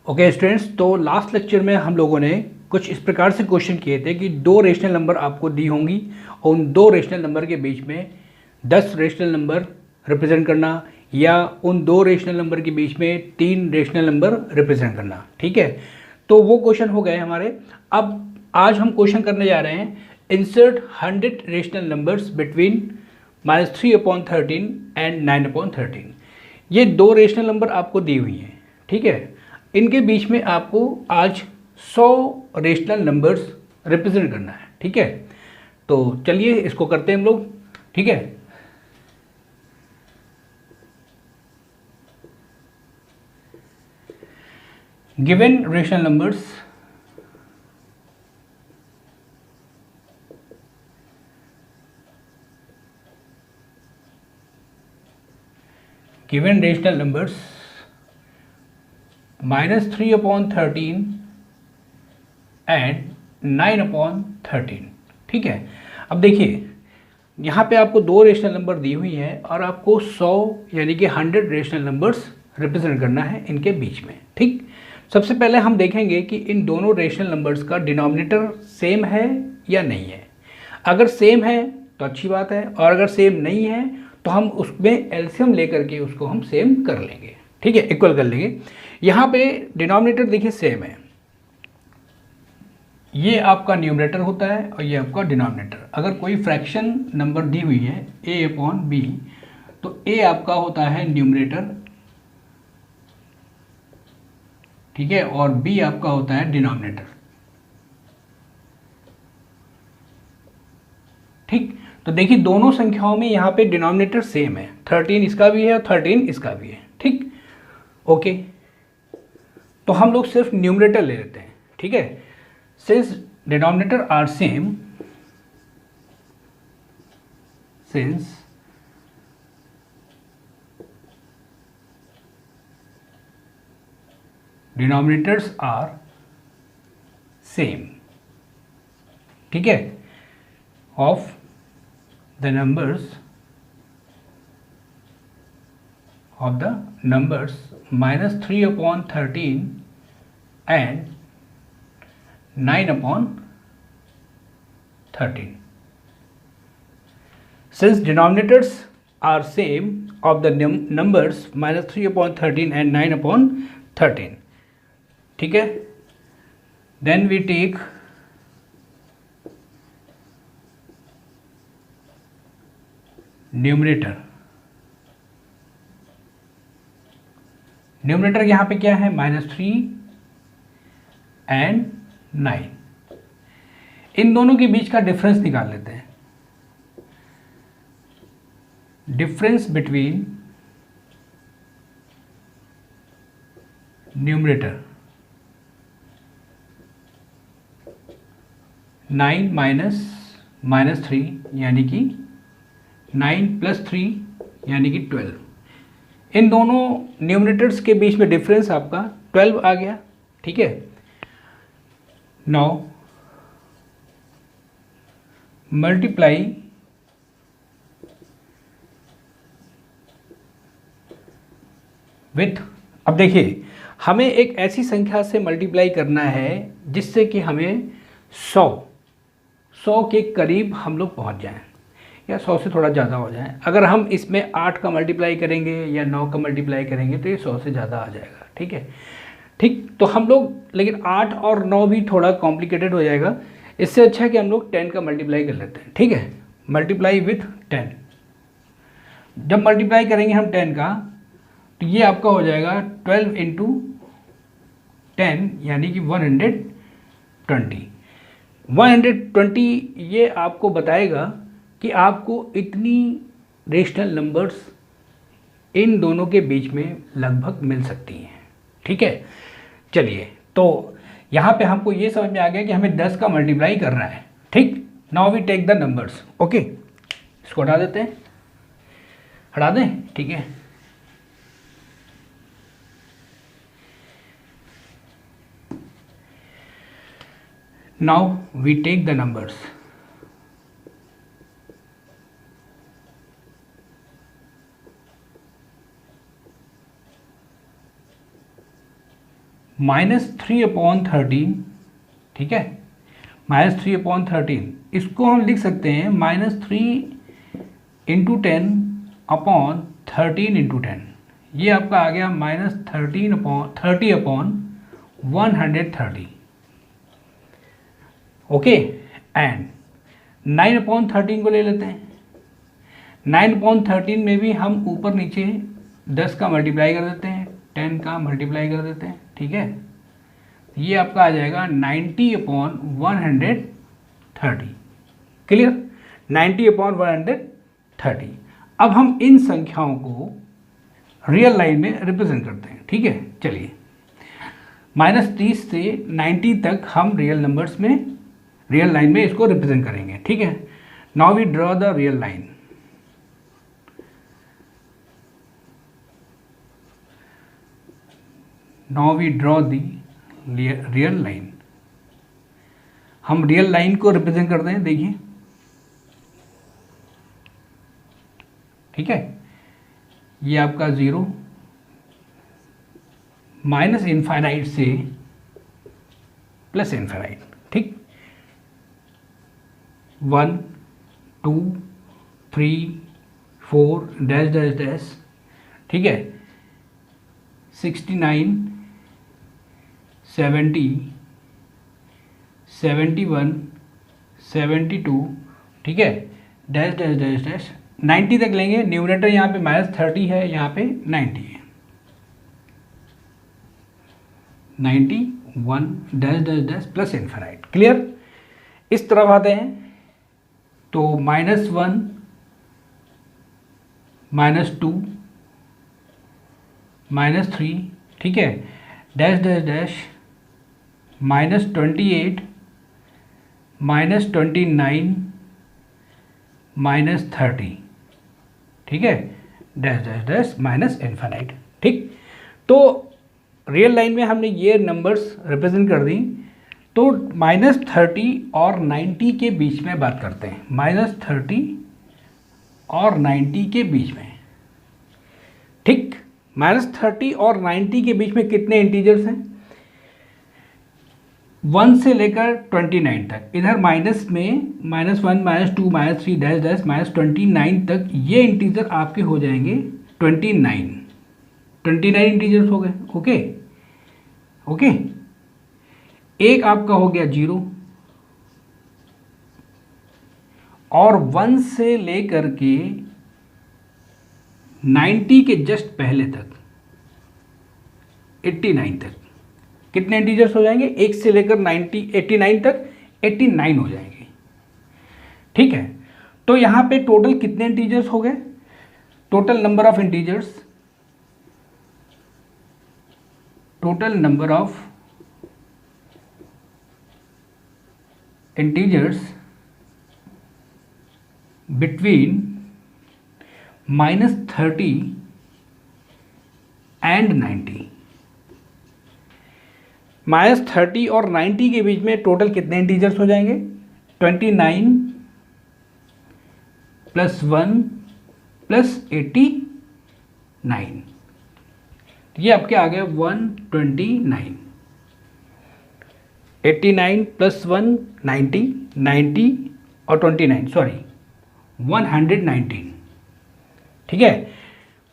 Okay students, तो last lecture में हम लोगों ने कुछ इस प्रकार से क्वेश्चन किए थे कि दो रेशनल नंबर आपको दी होंगी और उन दो रेशनल नंबर के बीच में 10 रेशनल नंबर रिप्रेजेंट करना या उन दो रेशनल नंबर के बीच में 3 रेशनल नंबर रिप्रेजेंट करना। ठीक है, तो वो क्वेश्चन हो गए हमारे। अब आज हम क्वेश्चन करने जा रहे हैं insert 100 rational numbers between -3/13 and 9/13। ये दो रेशनल नंबर आपको दी हुई हैं। ठीक है, इनके बीच में आपको आज 100 रेशनल नंबर्स रिप्रेजेंट करना है। ठीक है, तो चलिए इसको करते हैं हम लोग। ठीक है, गिवन रेशनल नंबर्स -3/13 एंड 9/13। ठीक है, अब देखिए यहाँ पे आपको दो रेशनल नंबर दी हुई है और आपको 100 यानी कि 100 रेशनल नंबर्स रिप्रेजेंट करना है इनके बीच में। ठीक, सबसे पहले हम देखेंगे कि इन दोनों रेशनल नंबर्स का डिनोमिनेटर सेम है या नहीं है। अगर सेम है तो अच्छी बात है, और अगर सेम नहीं है तो हम उसमें एलसीएम लेकर के उसको हम सेम कर लेंगे। ठीक है, इक्वल कर लेंगे। यहाँ पे डिनोमिनेटर देखिए सेम है, ये आपका न्यूमरेटर होता है और ये आपका डिनोमिनेटर। अगर कोई फ्रैक्शन नंबर दी हुई है a/b, तो a आपका होता है न्यूमरेटर, ठीक है, और b आपका होता है डिनोमिनेटर। ठीक, तो देखिए दोनों संख्याओं में यहाँ पे डिनोमिनेटर सेम है, 13 इसका भी है और 13 इसका भी है। ठीक, ओके, तो हम लोग सिर्फ न्यूमरेटर ले लेते हैं। ठीक है, since denominator are same, since denominators are same, ठीक है, of the numbers -3/13 and 9/13. Since denominators are same of the numbers -3/13 and 9/13, ठीक है, then we take numerator. Numerator यहाँ पे क्या है, -3 एंड 9। इन दोनों के बीच का डिफरेंस निकाल लेते हैं। डिफरेंस बिटवीन न्यूमरेटर 9 माइनस 3 यानी कि 9 + 3 यानी कि 12। इन दोनों न्यूमरेटर्स के बीच में डिफरेंस आपका 12 आ गया। ठीक है, नाउ मल्टीप्लाई विथ, अब देखिए हमें एक ऐसी संख्या से मल्टीप्लाई करना है जिससे कि हमें 100 के करीब हम लोग पहुंच जाएं या 100 से थोड़ा ज़्यादा हो जाए। अगर हम इसमें 8 का मल्टीप्लाई करेंगे या 9 का मल्टीप्लाई करेंगे तो ये 100 से ज़्यादा आ जाएगा। ठीक है, ठीक, तो हम लोग, लेकिन 8 और 9 भी थोड़ा कॉम्प्लिकेटेड हो जाएगा। इससे अच्छा है कि हम लोग 10 का मल्टीप्लाई कर लेते हैं। ठीक है, मल्टीप्लाई विथ 10। जब मल्टीप्लाई करेंगे हम 10 का तो ये आपका हो जाएगा 12 × 10 यानी कि 120। 120 ये आपको बताएगा कि आपको इतनी रेशनल नंबर्स इन दोनों के बीच में लगभग मिल सकती हैं। ठीक है, चलिए, तो यहाँ पे हमको ये समझ में आ गया कि हमें 10 का मल्टीप्लाई करना है। ठीक, now we take the numbers. Okay, इसको हटा देते हैं, हटा दें। ठीक है, now we take the numbers. -3/13, ठीक है, -3/13, इसको हम लिख सकते हैं -3 × 10/13 × 10, ये आपका आ गया -30/130, ओके। एंड 9/13 को ले लेते हैं। 9/13 में भी हम ऊपर नीचे 10 का मल्टीप्लाई कर देते हैं, 10 का मल्टीप्लाई कर देते हैं, ठीक है। ये आपका आ जाएगा 90/130, क्लियर, 90/130। अब हम इन संख्याओं को रियल लाइन में रिप्रेजेंट करते हैं, ठीक है। चलिए, -30 से 90 तक हम रियल नंबर्स में, रियल लाइन में इसको रिप्रेजेंट करेंगे, ठीक है। Now we draw the real line. Now we draw the real line. हम रियल लाइन को रिप्रेजेंट करते हैं, देखिए, ठीक है। ये आपका 0 -इनफाइनाइट से +इनफाइनाइट, ठीक, 1 2 3 4 डैश डैश डैश, ठीक है, 69 70 71 72, ठीक है, डैश डैश डैश डैश 90 तक लेंगे। न्यूमरेटर यहाँ पे -30 है, यहाँ पे 90 है, 91 dash dash dash +infinite, clear. इस तरफ आते हैं तो -1 -2 -3, ठीक है, डैश डैश डैश -28 -29 -30, ठीक है, डैश डैश डैश -इनफाइनाइट, ठीक। तो रियल लाइन में हमने ये नंबर्स रिप्रेजेंट कर दी। तो -30 और 90 के बीच में बात करते हैं, -30 और 90 के बीच में, ठीक। -30 और 90 के बीच में कितने इंटीजर्स हैं? 1 से लेकर 29 तक। इधर माइनस में -1 -2 -3 डैश डैश -29 तक ये इंटीजर आपके हो जाएंगे 29 इंटीजर्स हो गए, ओके ओके। एक आपका हो गया 0, और 1 से लेकर के 90 के जस्ट पहले तक 89 तक कितने इंटीजर्स हो जाएंगे? 1 से लेकर 89 तक 89 हो जाएंगे, ठीक है। तो यहां पे टोटल कितने इंटीजर्स हो गए? Total number of integers, total number of integers between -30 and 90। -30 और 90 के बीच में टोटल कितने इंटीजर्स हो जाएंगे? 29 + 1 + 89, ये आपके आ गए 129। 89 + 1 90, 90 और 29, सॉरी 119, ठीक है,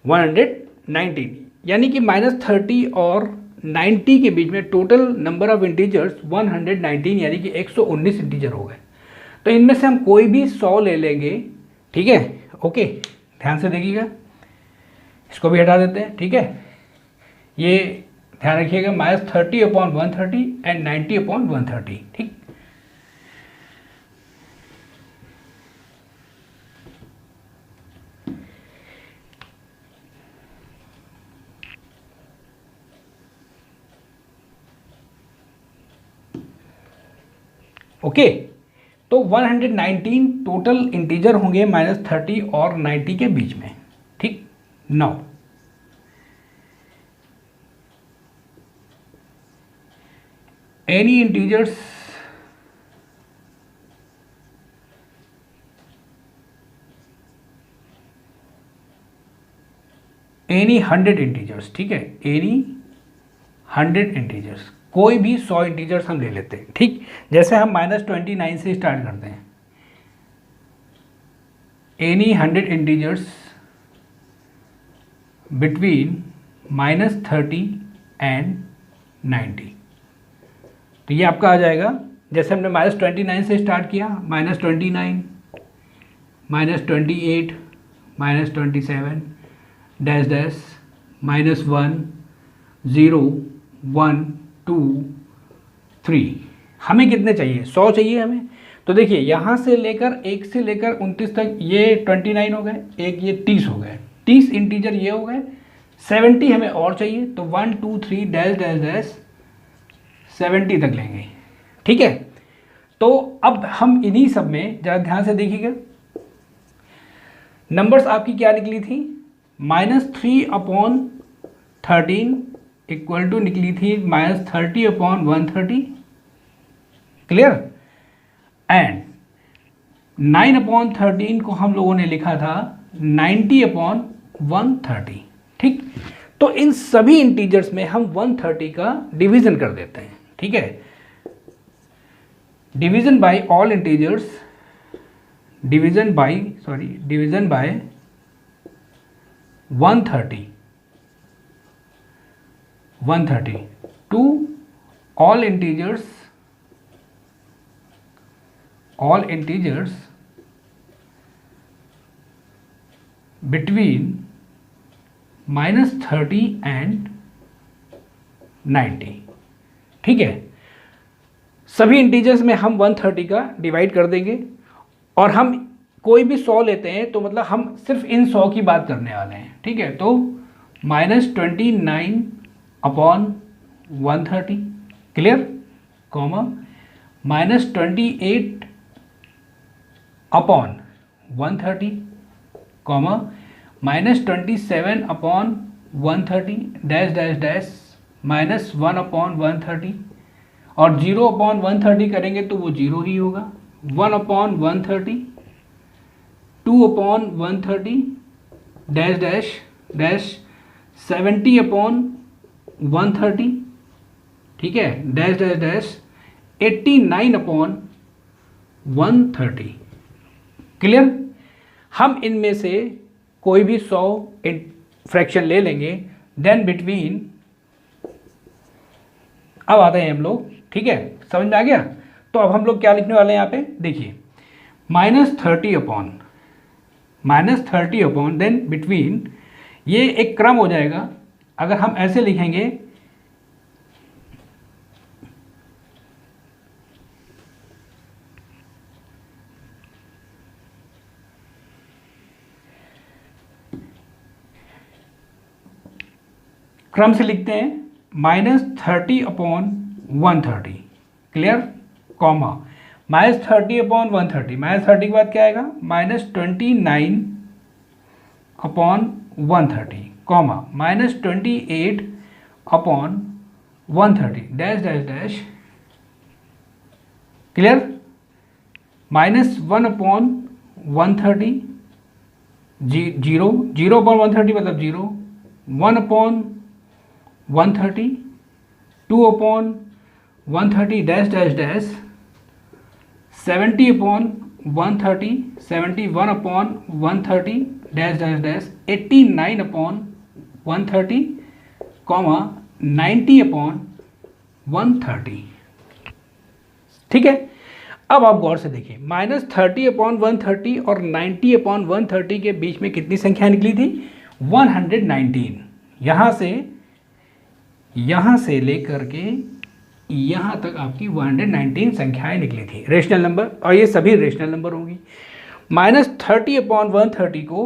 119। यानी कि -30 और 90 के बीच में टोटल नंबर ऑफ इंटीजर्स 119, यानी कि 119 इंटीजर हो गए। तो इनमें से हम कोई भी 100 ले लेंगे, ठीक है, ओके। ध्यान से देखिएगा, इसको भी हटा देते हैं, ठीक है। ये ध्यान रखिएगा, -30/130 एंड 90/130, ठीक। ओके, तो 119 टोटल इंटीजर होंगे -30 और 90 के बीच में, ठीक। Now any integers any 100 integers, ठीक है, एनी 100 इंटीजर्स, कोई भी 100 इंटीजर्स हम ले लेते हैं, ठीक। जैसे हम -29 से स्टार्ट करते हैं, एनी 100 इंटीजर्स बिटवीन -30 एंड 90। तो ये आपका आ जाएगा, जैसे हमने -29 से स्टार्ट किया, -29, -28, -27, डैश डैश, -1, 0, 1, 2, 3। हमें कितने चाहिए? 100 चाहिए हमें। तो देखिए यहाँ से लेकर 1 से लेकर 29 तक ये 29 हो गए, एक ये 30 हो गए, 30 इंटीजर ये हो गए, 70 हमें और चाहिए, तो 1, 2, 3 डैश डैश डैश 70 तक लेंगे, ठीक है। तो अब हम इन्हीं सब में ज़रा ध्यान से देखिएगा, नंबर्स आपकी क्या निकली थी? -3/13 इक्वल टू निकली थी -30/130, क्लियर। एंड 9/13 को हम लोगों ने लिखा था 90/130, ठीक। तो इन सभी इंटीजर्स में हम 130 का डिवीजन कर देते हैं, ठीक है। Division by all integers, division by 130 to all integers between -30 and 90, ठीक है। सभी इंटीजर्स में हम 130 का डिवाइड कर देंगे, और हम कोई भी 100 लेते हैं तो मतलब हम सिर्फ इन 100 की बात करने वाले हैं, ठीक है। तो -29/130, clear, comma, -28/130, comma, -27/130 dash dash dash -1/130, और 0/130 करेंगे तो वो 0 ही होगा, 1/130, 2/130 डैश डैश डैश 70/130, ठीक है, डैश डैश डैश 89/130, क्लियर। हम इनमें से कोई भी 100 फ्रैक्शन ले लेंगे, देन बिटवीन, अब आते हैं हम लोग, ठीक है, समझ में आ गया। तो अब हम लोग क्या लिखने वाले हैं यहाँ पे, देखिए, -30/, देन बिटवीन, ये एक क्रम हो जाएगा। अगर हम ऐसे लिखेंगे, क्रम से लिखते हैं, -30/130, क्लियर, कॉमा, -30/130, -30 के बाद क्या आएगा, -29/130, comma, -28/130 dash dash dash, clear, -1/130, 0/130 मतलब 0, 1/130, 2/130 dash dash dash 70/130, 71/130 dash dash dash 89/130, comma, 90/130, ठीक है। अब आप गौर से देखिए, -30/130 और 90/130 के बीच में कितनी संख्या निकली थी? 119। यहाँ से लेकर के यहाँ तक आपकी 119 संख्याएं निकली थी, रेशनल नंबर, और ये सभी रेशनल नंबर होंगी। -30/130 को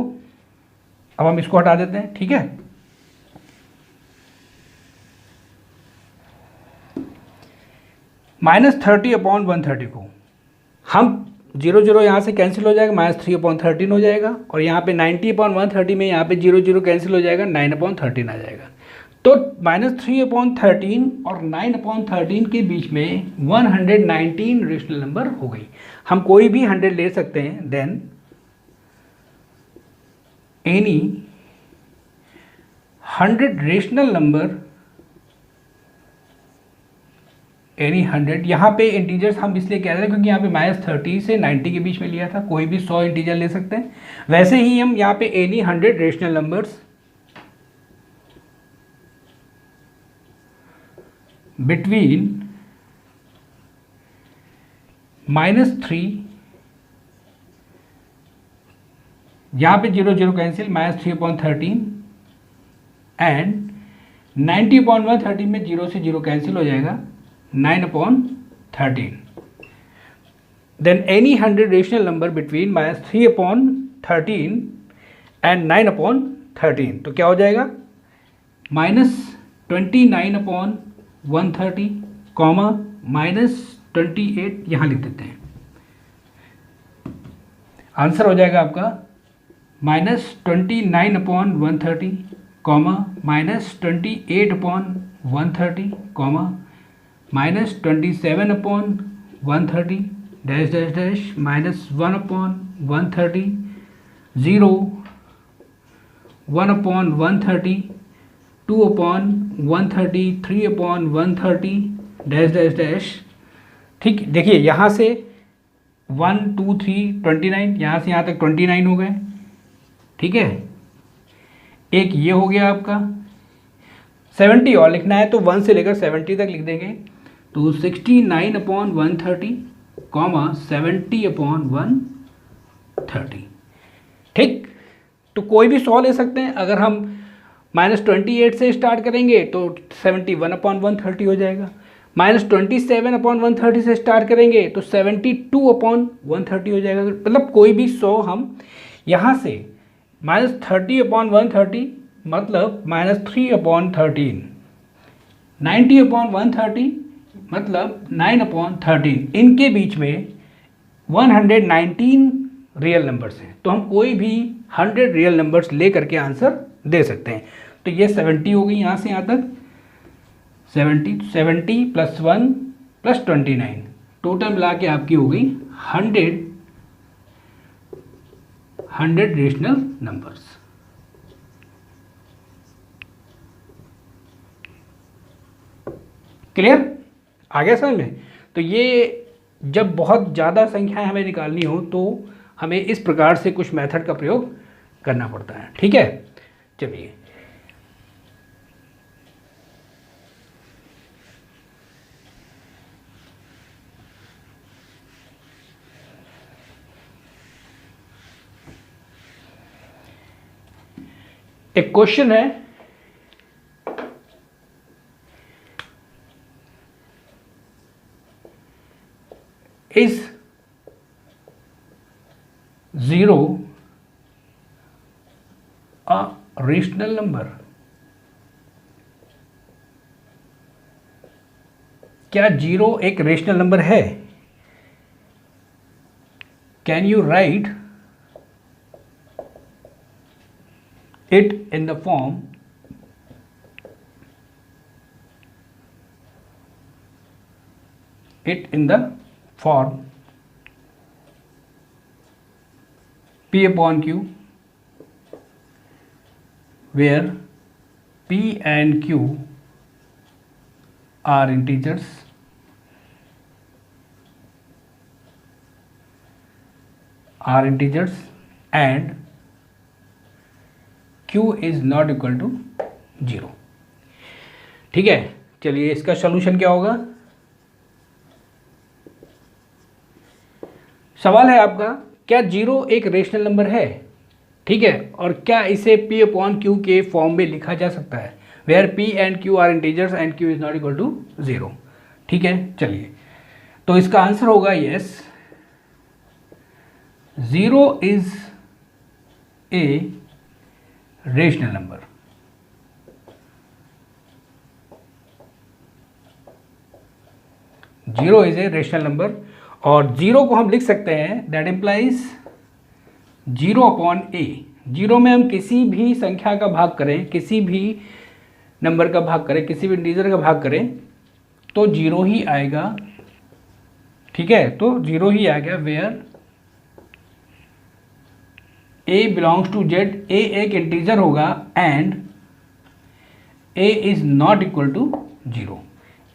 अब हम इसको हटा देते हैं, ठीक है। -30/130 को हम 0 यहाँ से कैंसिल हो जाएगा, -3/13 हो जाएगा, और यहाँ पे 90/130 में यहाँ पे 0 कैंसिल हो जाएगा, 9/13 आ जाएगा। तो -3/13 और 9/13 के बीच में 119 रेशनल नंबर हो गई। हम कोई भी 100 ले सकते हैं, then any 100 rational number any 100, यहाँ पे इंटीजर्स हम इसलिए कह रहे हैं क्योंकि यहाँ पे -30 से 90 के बीच में लिया था, कोई भी 100 इंटीजर ले सकते हैं। वैसे ही हम यहाँ पे एनी 100 रेशनल नंबर्स बिटवीन -3, यहाँ पे 0 0 कैंसिल, -3/13 एंड 90/130 में 0 से 0 कैंसिल हो जाएगा, 9/13। Then any 100 rational number between -3/13 and 9/13, तो क्या हो जाएगा -29/130, कॉमा -28, यहाँ लिख देते हैं। आंसर हो जाएगा आपका -29/130, comma -28/130, comma -27/130, dash dash dash, -1/130, 0, 1/130, 2/130, 3/130, dash dash dash. ठीक, देखिए यहाँ से 1 2 3 29, यहाँ से यहाँ तक 29 हो गए। ठीक है, एक ये हो गया आपका। 70 और लिखना है तो 1 से लेकर 70 तक लिख देंगे, तो 69/130, कॉमा 70/130। ठीक, तो कोई भी 100 ले सकते हैं। अगर हम -28 से स्टार्ट करेंगे तो 71/130 हो जाएगा। -27/130 से स्टार्ट करेंगे तो 72/130 हो जाएगा। मतलब कोई भी 100 हम यहाँ से -30/130 मतलब -3/13, 90/130 मतलब 9/13, इनके बीच में 119 रियल नंबर्स हैं। तो हम कोई भी 100 रियल नंबर्स ले करके आंसर दे सकते हैं। तो ये 70 हो गई यहाँ से यहाँ तक, 70 + 1 + 29, टोटल मिला के आपकी हो गई 100 रेशनल नंबर्स। क्लियर, आ गया समझ में? तो ये जब बहुत ज़्यादा संख्याएं हमें निकालनी हो तो हमें इस प्रकार से कुछ मेथड का प्रयोग करना पड़ता है। ठीक है, चलिए एक क्वेश्चन है, इज 0 अ रेशनल नंबर? क्या 0 एक रेशनल नंबर है? Can you right it in the form P/Q, where P and Q are integers and Q is not equal to 0। ठीक है, चलिए इसका सॉल्यूशन क्या होगा? सवाल है आपका, क्या 0 एक रेशनल नंबर है? ठीक है, और क्या इसे P/Q के फॉर्म में लिखा जा सकता है, where P and Q are integers and Q is not equal to 0। ठीक है, चलिए तो इसका आंसर होगा yes, 0 is a rational number. Zero is a rational number, और 0 को हम लिख सकते हैं, दैट इम्प्लाइज 0/a। 0 में हम किसी भी संख्या का भाग करें, किसी भी नंबर का भाग करें, किसी भी इंटीजर का भाग करें तो 0 ही आएगा। ठीक है, तो 0 ही आएगा where a belongs to z, a एक इंटीजर होगा and a is not equal to 0।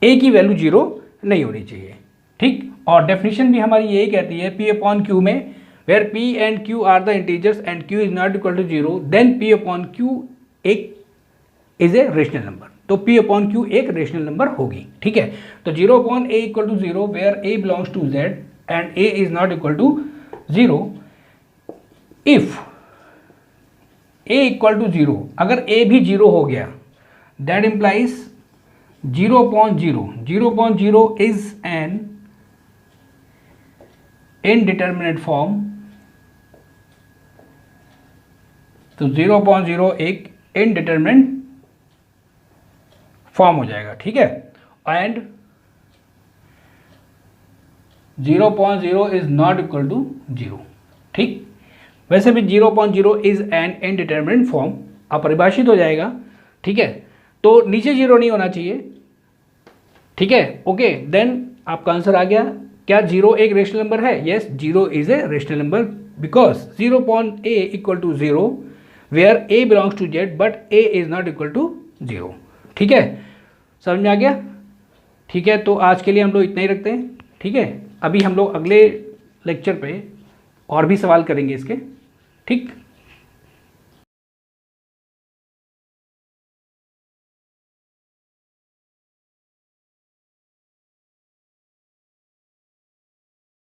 a की वैल्यू 0 नहीं होनी चाहिए, ठीक। और डेफिनेशन भी हमारी यही कहती है P अपॉन Q में, where P and Q are the integers and Q is not equal to 0, then P upon Q एक इज ए रेशनल नंबर। तो P अपॉन Q एक रेशनल नंबर होगी, ठीक है। तो 0 upon A equal to 0 where A belongs to Z and A is not equal to 0, if A equal to 0, अगर A भी 0 हो गया, that implies 0 upon 0, 0 upon 0 is an indeterminate form। तो 0 upon 0 एक indeterminate फॉर्म हो जाएगा, ठीक है। And 0 upon 0 is not equal to 0, ठीक। वैसे भी 0 upon 0 is an indeterminate form अपरिभाषित हो जाएगा, ठीक है। तो नीचे 0 नहीं होना चाहिए, ठीक है। ओके, देन आपका आंसर आ गया। क्या 0 एक रेशनल नंबर है? Yes, 0 is a rational number because 0 upon A equal to 0 where A belongs to Z but A is not equal to 0, ठीक है। समझ में आ गया? ठीक है, तो आज के लिए हम लोग इतना ही रखते हैं, ठीक है। अभी हम लोग अगले लेक्चर पे और भी सवाल करेंगे इसके, ठीक।